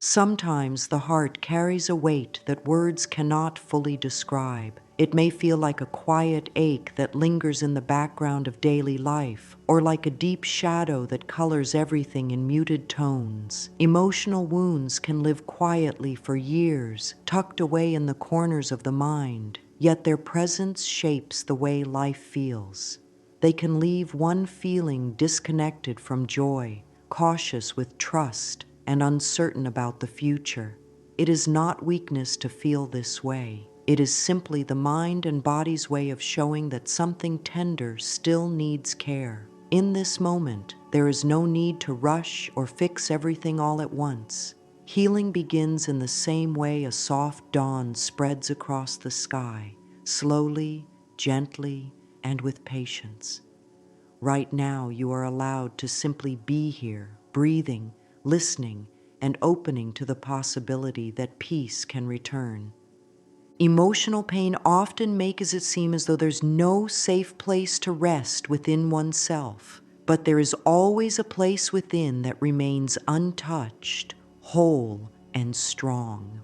Sometimes the heart carries a weight that words cannot fully describe. It may feel like a quiet ache that lingers in the background of daily life, or like a deep shadow that colors everything in muted tones. Emotional wounds can live quietly for years, tucked away in the corners of the mind, yet their presence shapes the way life feels. They can leave one feeling disconnected from joy, cautious with trust, and uncertain about the future. It is not weakness to feel this way. It is simply the mind and body's way of showing that something tender still needs care. In this moment, there is no need to rush or fix everything all at once. Healing begins in the same way a soft dawn spreads across the sky, slowly, gently, and with patience. Right now, you are allowed to simply be here, breathing, listening, and opening to the possibility that peace can return. Emotional pain often makes it seem as though there's no safe place to rest within oneself, but there is always a place within that remains untouched, whole, and strong.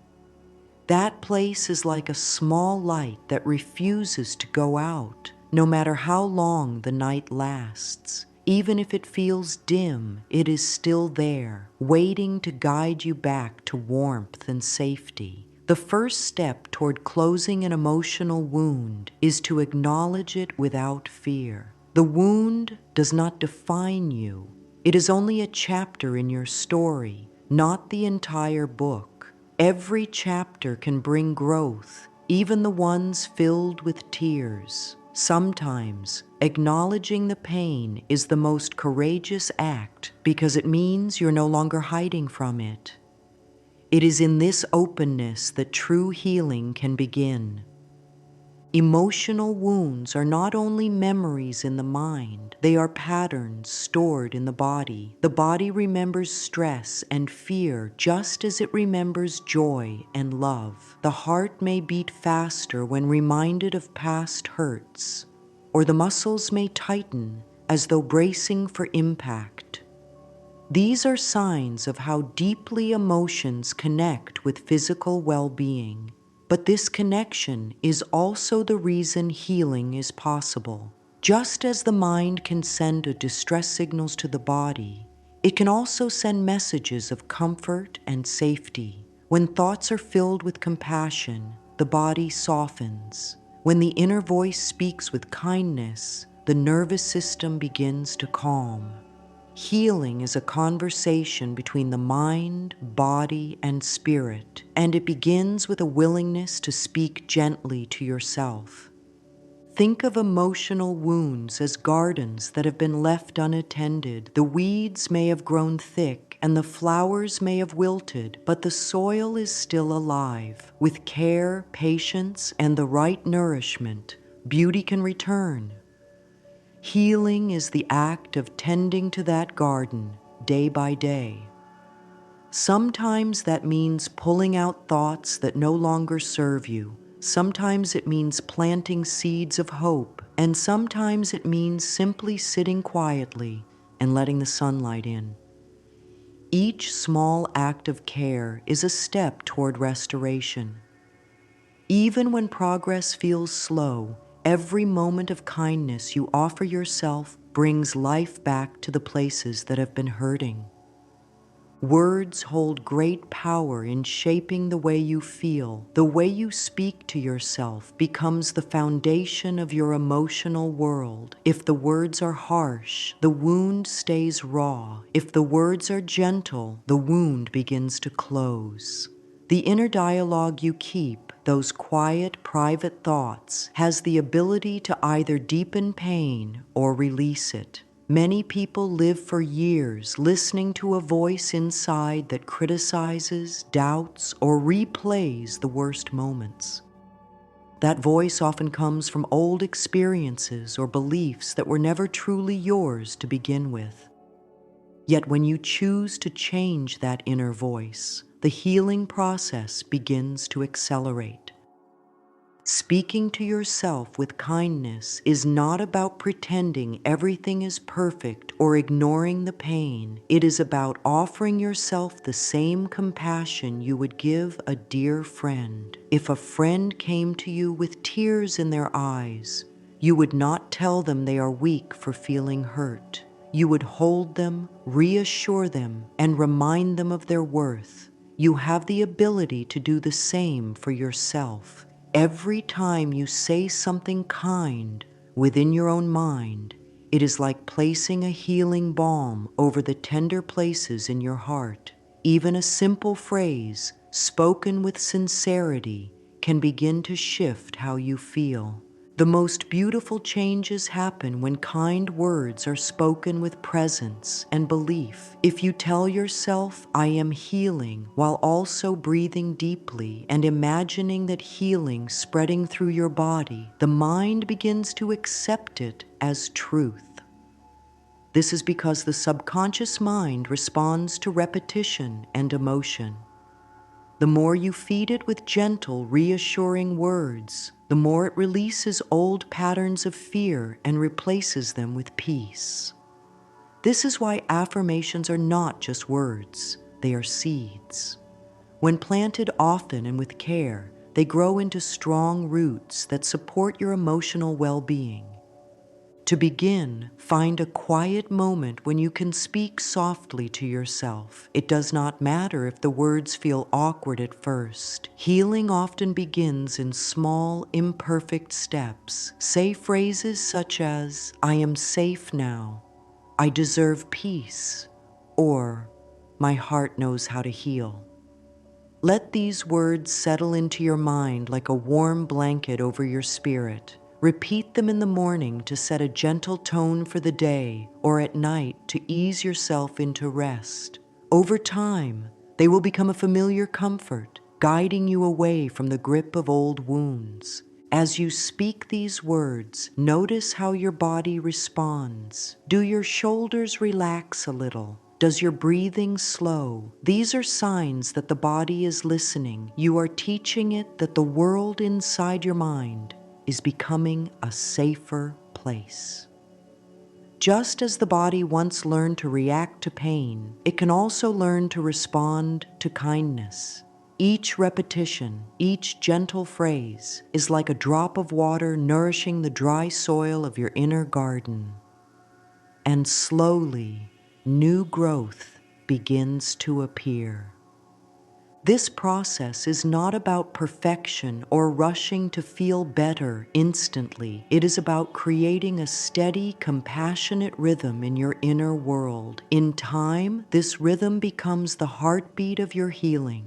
That place is like a small light that refuses to go out, no matter how long the night lasts. Even if it feels dim, it is still there, waiting to guide you back to warmth and safety. The first step toward closing an emotional wound is to acknowledge it without fear. The wound does not define you. It is only a chapter in your story, not the entire book. Every chapter can bring growth, even the ones filled with tears. Sometimes, acknowledging the pain is the most courageous act because it means you're no longer hiding from it. It is in this openness that true healing can begin. Emotional wounds are not only memories in the mind, they are patterns stored in the body. The body remembers stress and fear just as it remembers joy and love. The heart may beat faster when reminded of past hurts, or the muscles may tighten as though bracing for impact. These are signs of how deeply emotions connect with physical well-being. But this connection is also the reason healing is possible. Just as the mind can send distress signals to the body, it can also send messages of comfort and safety. When thoughts are filled with compassion, the body softens. When the inner voice speaks with kindness, the nervous system begins to calm. Healing is a conversation between the mind, body, and spirit, and it begins with a willingness to speak gently to yourself. Think of emotional wounds as gardens that have been left unattended. The weeds may have grown thick and the flowers may have wilted, but the soil is still alive. With care, patience, and the right nourishment, beauty can return. Healing is the act of tending to that garden day by day. Sometimes that means pulling out thoughts that no longer serve you. Sometimes it means planting seeds of hope, and sometimes it means simply sitting quietly and letting the sunlight in. Each small act of care is a step toward restoration. Even when progress feels slow, every moment of kindness you offer yourself brings life back to the places that have been hurting. Words hold great power in shaping the way you feel. The way you speak to yourself becomes the foundation of your emotional world. If the words are harsh, the wound stays raw. If the words are gentle, the wound begins to close. The inner dialogue you keep, those quiet, private thoughts, has the ability to either deepen pain or release it. Many people live for years listening to a voice inside that criticizes, doubts, or replays the worst moments. That voice often comes from old experiences or beliefs that were never truly yours to begin with. Yet when you choose to change that inner voice, the healing process begins to accelerate. Speaking to yourself with kindness is not about pretending everything is perfect or ignoring the pain. It is about offering yourself the same compassion you would give a dear friend. If a friend came to you with tears in their eyes, you would not tell them they are weak for feeling hurt. You would hold them, reassure them, and remind them of their worth. You have the ability to do the same for yourself. Every time you say something kind within your own mind, it is like placing a healing balm over the tender places in your heart. Even a simple phrase, spoken with sincerity, can begin to shift how you feel. The most beautiful changes happen when kind words are spoken with presence and belief. If you tell yourself, "I am healing," while also breathing deeply and imagining that healing spreading through your body, the mind begins to accept it as truth. This is because the subconscious mind responds to repetition and emotion. The more you feed it with gentle, reassuring words, the more it releases old patterns of fear and replaces them with peace. This is why affirmations are not just words, they are seeds. When planted often and with care, they grow into strong roots that support your emotional well-being. To begin, find a quiet moment when you can speak softly to yourself. It does not matter if the words feel awkward at first. Healing often begins in small, imperfect steps. Say phrases such as, "I am safe now," "I deserve peace," or "My heart knows how to heal." Let these words settle into your mind like a warm blanket over your spirit. Repeat them in the morning to set a gentle tone for the day, or at night to ease yourself into rest. Over time, they will become a familiar comfort, guiding you away from the grip of old wounds. As you speak these words, notice how your body responds. Do your shoulders relax a little? Does your breathing slow? These are signs that the body is listening. You are teaching it that the world inside your mind is becoming a safer place. Just as the body once learned to react to pain, it can also learn to respond to kindness. Each repetition, each gentle phrase is like a drop of water nourishing the dry soil of your inner garden. And slowly, new growth begins to appear. This process is not about perfection or rushing to feel better instantly. It is about creating a steady, compassionate rhythm in your inner world. In time, this rhythm becomes the heartbeat of your healing.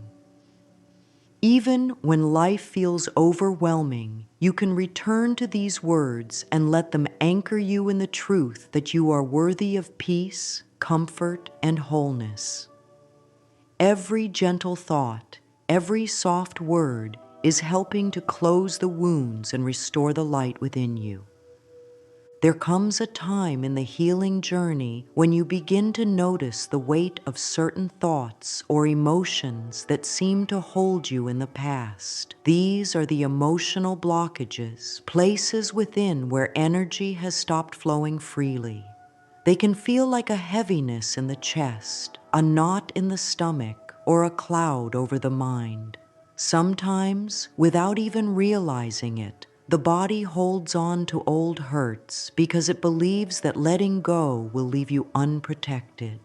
Even when life feels overwhelming, you can return to these words and let them anchor you in the truth that you are worthy of peace, comfort, and wholeness. Every gentle thought, every soft word is helping to close the wounds and restore the light within you. There comes a time in the healing journey when you begin to notice the weight of certain thoughts or emotions that seem to hold you in the past. These are the emotional blockages, places within where energy has stopped flowing freely. They can feel like a heaviness in the chest, a knot in the stomach, or a cloud over the mind. Sometimes, without even realizing it, the body holds on to old hurts because it believes that letting go will leave you unprotected.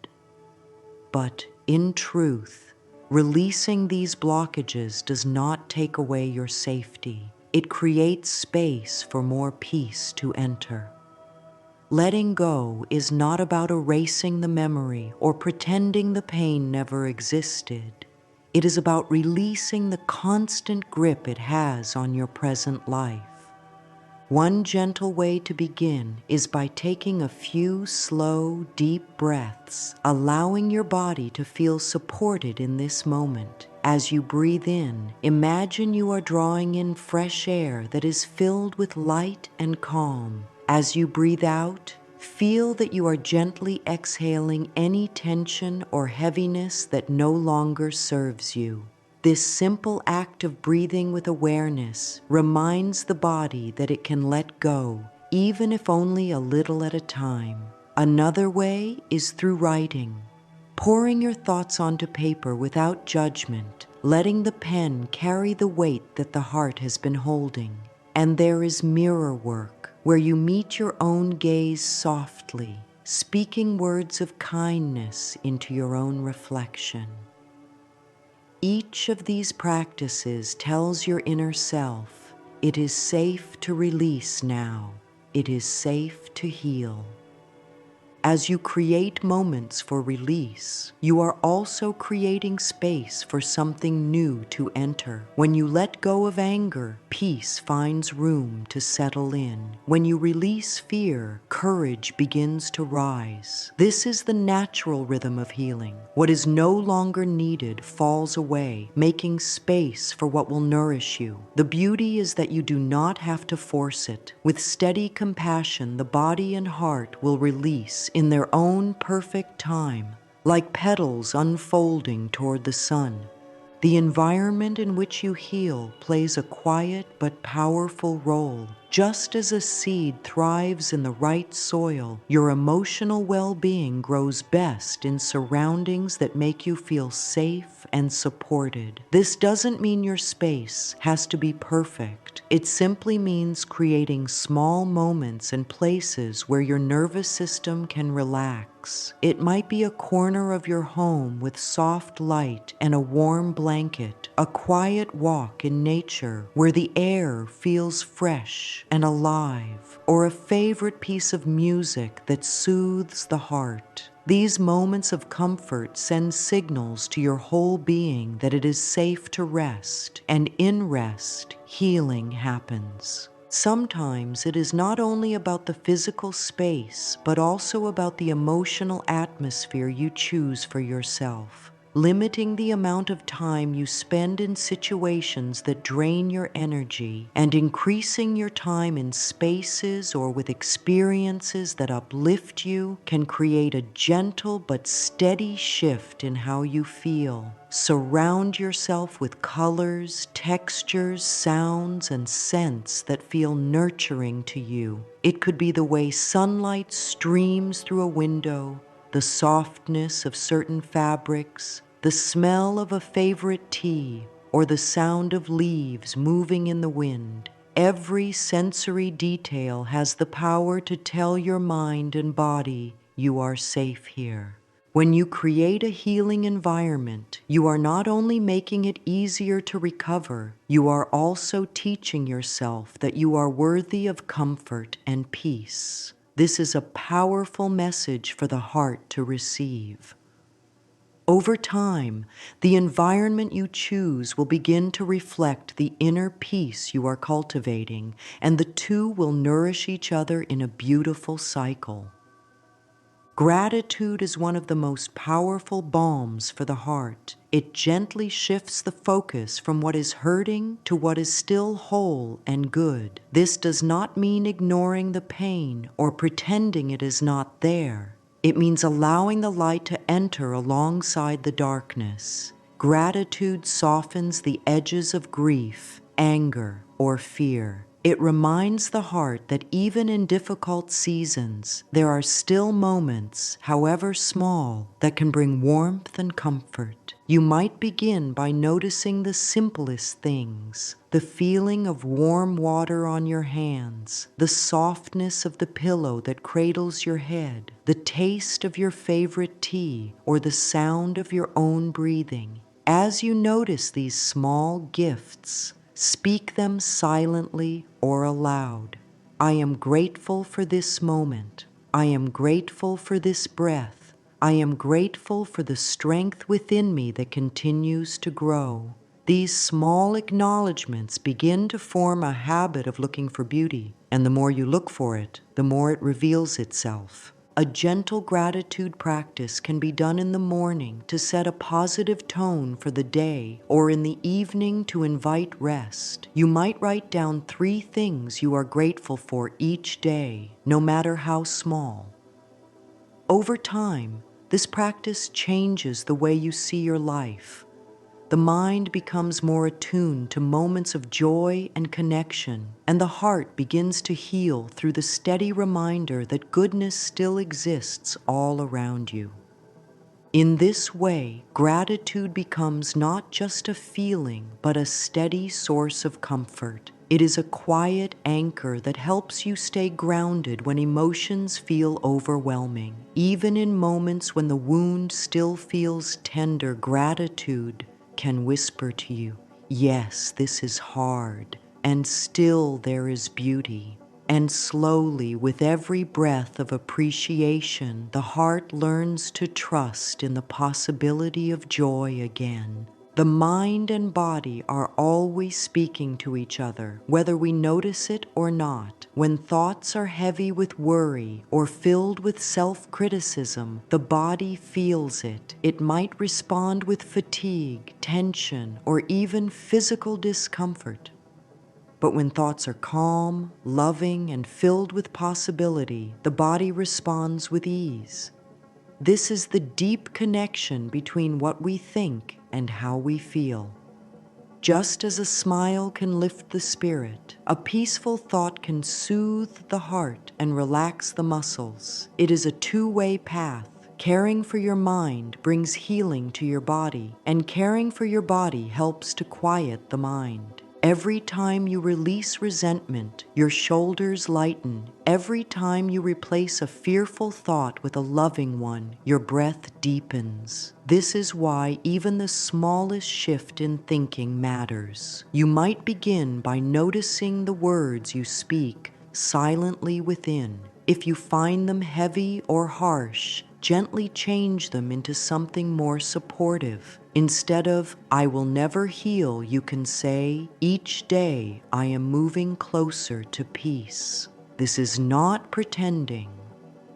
But in truth, releasing these blockages does not take away your safety. It creates space for more peace to enter. Letting go is not about erasing the memory or pretending the pain never existed. It is about releasing the constant grip it has on your present life. One gentle way to begin is by taking a few slow, deep breaths, allowing your body to feel supported in this moment. As you breathe in, imagine you are drawing in fresh air that is filled with light and calm. As you breathe out, feel that you are gently exhaling any tension or heaviness that no longer serves you. This simple act of breathing with awareness reminds the body that it can let go, even if only a little at a time. Another way is through writing. Pouring your thoughts onto paper without judgment, letting the pen carry the weight that the heart has been holding. And there is mirror work, where you meet your own gaze softly, speaking words of kindness into your own reflection. Each of these practices tells your inner self, it is safe to release now. It is safe to heal. As you create moments for release, you are also creating space for something new to enter. When you let go of anger, peace finds room to settle in. When you release fear, courage begins to rise. This is the natural rhythm of healing. What is no longer needed falls away, making space for what will nourish you. The beauty is that you do not have to force it. With steady compassion, the body and heart will release in their own perfect time, like petals unfolding toward the sun. The environment in which you heal plays a quiet but powerful role. Just as a seed thrives in the right soil, your emotional well-being grows best in surroundings that make you feel safe and supported. This doesn't mean your space has to be perfect. It simply means creating small moments and places where your nervous system can relax. It might be a corner of your home with soft light and a warm blanket, a quiet walk in nature where the air feels fresh and alive, or a favorite piece of music that soothes the heart. These moments of comfort send signals to your whole being that it is safe to rest, and in rest, healing happens. Sometimes it is not only about the physical space, but also about the emotional atmosphere you choose for yourself. Limiting the amount of time you spend in situations that drain your energy and increasing your time in spaces or with experiences that uplift you can create a gentle but steady shift in how you feel. Surround yourself with colors, textures, sounds, and scents that feel nurturing to you. It could be the way sunlight streams through a window, the softness of certain fabrics, the smell of a favorite tea, or the sound of leaves moving in the wind. Every sensory detail has the power to tell your mind and body, you are safe here. When you create a healing environment, you are not only making it easier to recover, you are also teaching yourself that you are worthy of comfort and peace. This is a powerful message for the heart to receive. Over time, the environment you choose will begin to reflect the inner peace you are cultivating, and the two will nourish each other in a beautiful cycle. Gratitude is one of the most powerful balms for the heart. It gently shifts the focus from what is hurting to what is still whole and good. This does not mean ignoring the pain or pretending it is not there. It means allowing the light to enter alongside the darkness. Gratitude softens the edges of grief, anger, or fear. It reminds the heart that even in difficult seasons, there are still moments, however small, that can bring warmth and comfort. You might begin by noticing the simplest things: the feeling of warm water on your hands, the softness of the pillow that cradles your head, the taste of your favorite tea, or the sound of your own breathing. As you notice these small gifts, speak them silently or aloud. I am grateful for this moment. I am grateful for this breath. I am grateful for the strength within me that continues to grow. These small acknowledgments begin to form a habit of looking for beauty, and the more you look for it, the more it reveals itself. A gentle gratitude practice can be done in the morning to set a positive tone for the day, or in the evening to invite rest. You might write down 3 things you are grateful for each day, no matter how small. Over time, this practice changes the way you see your life. the mind becomes more attuned to moments of joy and connection, and the heart begins to heal through the steady reminder that goodness still exists all around you. In this way, gratitude becomes not just a feeling, but a steady source of comfort. It is a quiet anchor that helps you stay grounded when emotions feel overwhelming. Even in moments when the wound still feels tender, gratitude can whisper to you, "Yes, this is hard, and still there is beauty." And slowly, with every breath of appreciation, the heart learns to trust in the possibility of joy again. The mind and body are always speaking to each other, whether we notice it or not. When thoughts are heavy with worry or filled with self-criticism, the body feels it. It might respond with fatigue, tension, or even physical discomfort. But when thoughts are calm, loving, and filled with possibility, the body responds with ease. This is the deep connection between what we think and how we feel. Just as a smile can lift the spirit, a peaceful thought can soothe the heart and relax the muscles. It is a two-way path. Caring for your mind brings healing to your body, and caring for your body helps to quiet the mind. Every time you release resentment, your shoulders lighten. Every time you replace a fearful thought with a loving one, your breath deepens. This is why even the smallest shift in thinking matters. You might begin by noticing the words you speak silently within. If you find them heavy or harsh, gently change them into something more supportive. Instead of, "I will never heal," you can say, "Each day I am moving closer to peace." This is not pretending.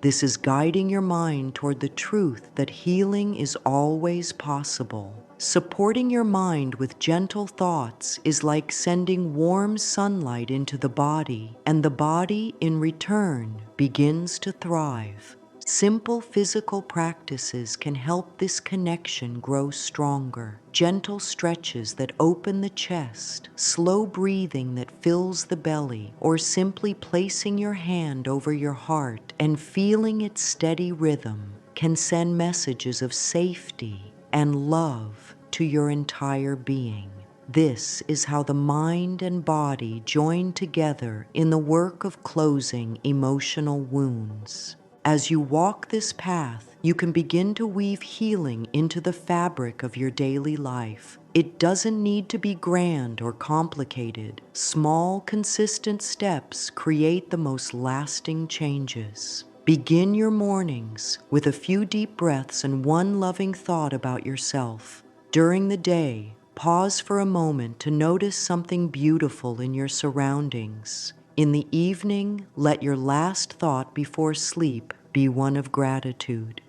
This is guiding your mind toward the truth that healing is always possible. Supporting your mind with gentle thoughts is like sending warm sunlight into the body, and the body, in return, begins to thrive. Simple physical practices can help this connection grow stronger. Gentle stretches that open the chest, slow breathing that fills the belly, or simply placing your hand over your heart and feeling its steady rhythm can send messages of safety and love to your entire being. This is how the mind and body join together in the work of closing emotional wounds. As you walk this path, you can begin to weave healing into the fabric of your daily life. It doesn't need to be grand or complicated. Small, consistent steps create the most lasting changes. Begin your mornings with a few deep breaths and one loving thought about yourself. During the day, pause for a moment to notice something beautiful in your surroundings. In the evening, let your last thought before sleep be one of gratitude.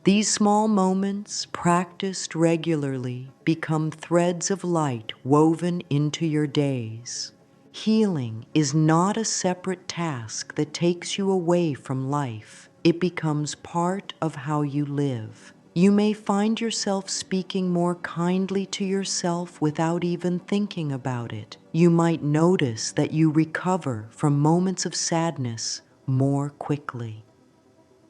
These small moments, practiced regularly, become threads of light woven into your days. Healing is not a separate task that takes you away from life. It becomes part of how you live. You may find yourself speaking more kindly to yourself without even thinking about it. You might notice that you recover from moments of sadness more quickly.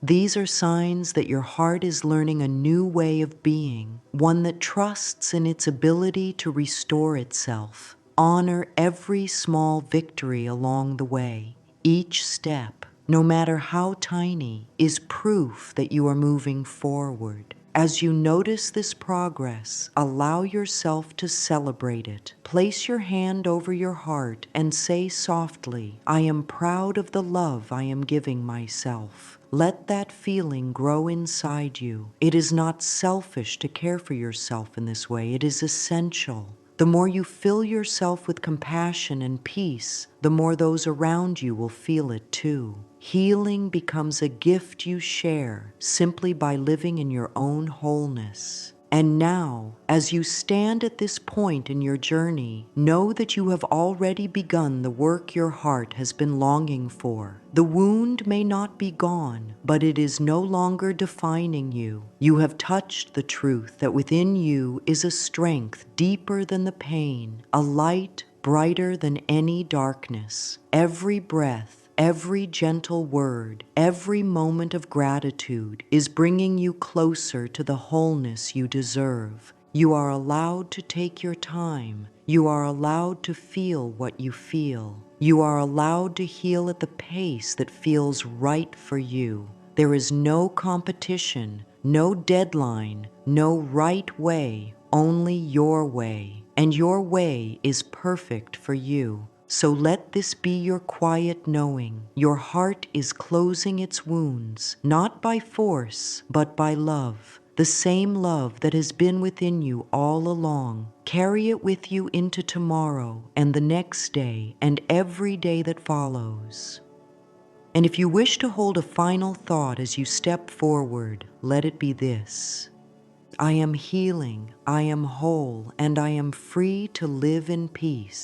These are signs that your heart is learning a new way of being, one that trusts in its ability to restore itself. Honor every small victory along the way. Each step, no matter how tiny, is proof that you are moving forward. As you notice this progress, allow yourself to celebrate it. Place your hand over your heart and say softly, "I am proud of the love I am giving myself." Let that feeling grow inside you. It is not selfish to care for yourself in this way. It is essential. The more you fill yourself with compassion and peace, the more those around you will feel it too. Healing becomes a gift you share simply by living in your own wholeness. And now, as you stand at this point in your journey, know that you have already begun the work your heart has been longing for. The wound may not be gone, but it is no longer defining you. You have touched the truth that within you is a strength deeper than the pain, a light brighter than any darkness. Every breath, every gentle word, every moment of gratitude is bringing you closer to the wholeness you deserve. You are allowed to take your time. You are allowed to feel what you feel. You are allowed to heal at the pace that feels right for you. There is no competition, no deadline, no right way, only your way. And your way is perfect for you. So let this be your quiet knowing. Your heart is closing its wounds, not by force, but by love. The same love that has been within you all along. Carry it with you into tomorrow and the next day and every day that follows. And if you wish to hold a final thought as you step forward, let it be this: I am healing, I am whole, and I am free to live in peace.